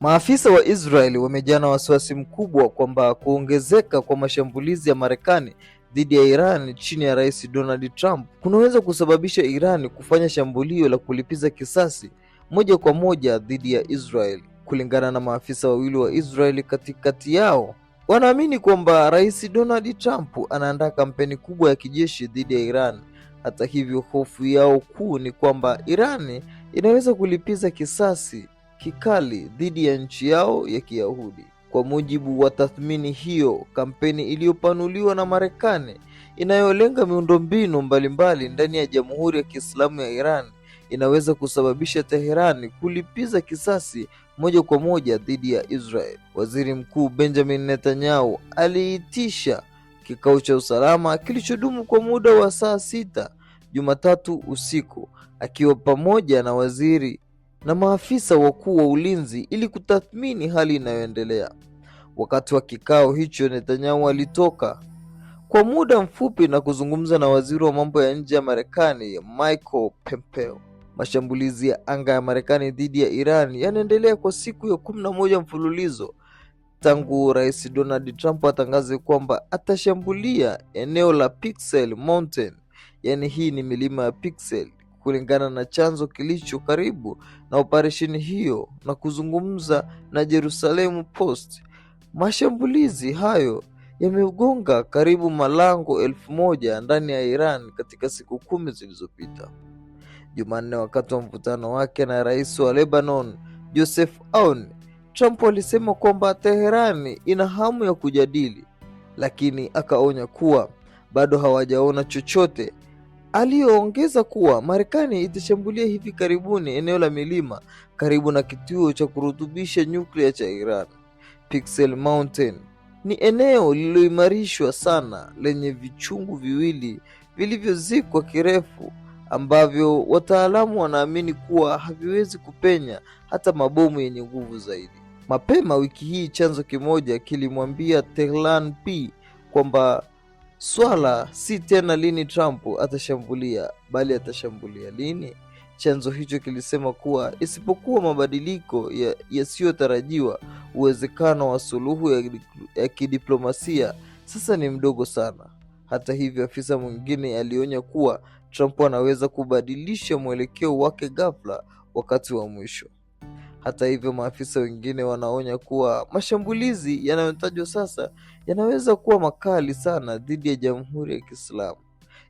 Maafisa wa Israeli wamejaa na wasiwasi mkubwa kwamba kuongezeka kwa mashambulizi ya Marekani dhidi ya Iran chini ya Rais Donald Trump kunaweza kusababisha Iran kufanya shambulio la kulipiza kisasi moja kwa moja dhidi ya Israeli. Kulingana na maafisa wawili wa Israeli, katikati yao wanaamini kwamba Rais Donald Trump anaandaa kampeni kubwa ya kijeshi dhidi ya Iran. Hata hivyo, hofu yao kuu ni kwamba Iran inaweza kulipiza kisasi kikali dhidi ya nchi yao ya Kiyahudi. Kwa mujibu wa tathmini hiyo, kampeni iliyopanuliwa na Marekani inayolenga miundombinu mbalimbali ndani ya Jamhuri ya Kiislamu ya Iran inaweza kusababisha Teherani kulipiza kisasi moja kwa moja dhidi ya Israel. Waziri Mkuu Benjamin Netanyahu aliitisha kikao cha usalama kilichodumu kwa muda wa saa 6 Jumatatu usiku, akiwa pamoja na waziri na maafisa wakuu wa ulinzi ili kutathmini hali inayoendelea. Wakati wa kikao hicho, Netanyahu alitoka kwa muda mfupi na kuzungumza na waziri wa mambo ya nje ya Marekani, Michael Pompeo. Mashambulizi ya anga ya Marekani dhidi ya Iran yanaendelea kwa siku ya 11 mfululizo tangu Rais Donald Trump atangaze kwamba atashambulia eneo la Pixel Mountain, yaani hii ni milima ya Pixel, kulingana na chanzo kilicho karibu na operesheni hiyo na kuzungumza na Jerusalem Post. Mashambulizi hayo yamegonga karibu malango 1000 ndani ya Iran katika siku 10 zilizopita. Jumanne, wakati wa mvutano wake na rais wa Lebanon Joseph Aoun, Trump alisema kwamba Teherani ina hamu ya kujadili, lakini akaonya kuwa bado hawajaona chochote. Aliongeza kuwa Marekani itashambulia hivi karibuni eneo la milima karibu na kituo cha kurutubisha nyuklia cha Iran. Pixel Mountain ni eneo lililoimarishwa sana lenye vichungu viwili vilivyozikwa kirefu ambavyo wataalamu wanaamini kuwa haviwezi kupenya hata mabomu yenye nguvu zaidi. Mapema wiki hii, chanzo kimoja kilimwambia Tehran P kwamba swala si tena lini Trump atashambulia, bali atashambulia lini. Chanzo hicho kilisema kuwa isipokuwa mabadiliko yasiyotarajiwa, uwezekano wa suluhu ya kidiplomasia sasa ni mdogo sana. Hata hivyo, afisa mwingine alionya kuwa Trump anaweza kubadilisha mwelekeo wake ghafla wakati wa mwisho. Hata hivyo, maafisa wengine wanaonya kuwa mashambulizi yanayotajwa sasa yanaweza kuwa makali sana dhidi ya Jamhuri ya Kiislamu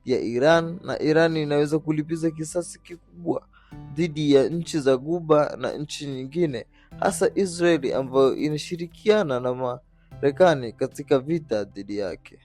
ya Iran, na Iran inaweza kulipiza kisasi kikubwa dhidi ya nchi za Ghuba na nchi nyingine, hasa Israeli ambayo inashirikiana na Marekani katika vita dhidi yake.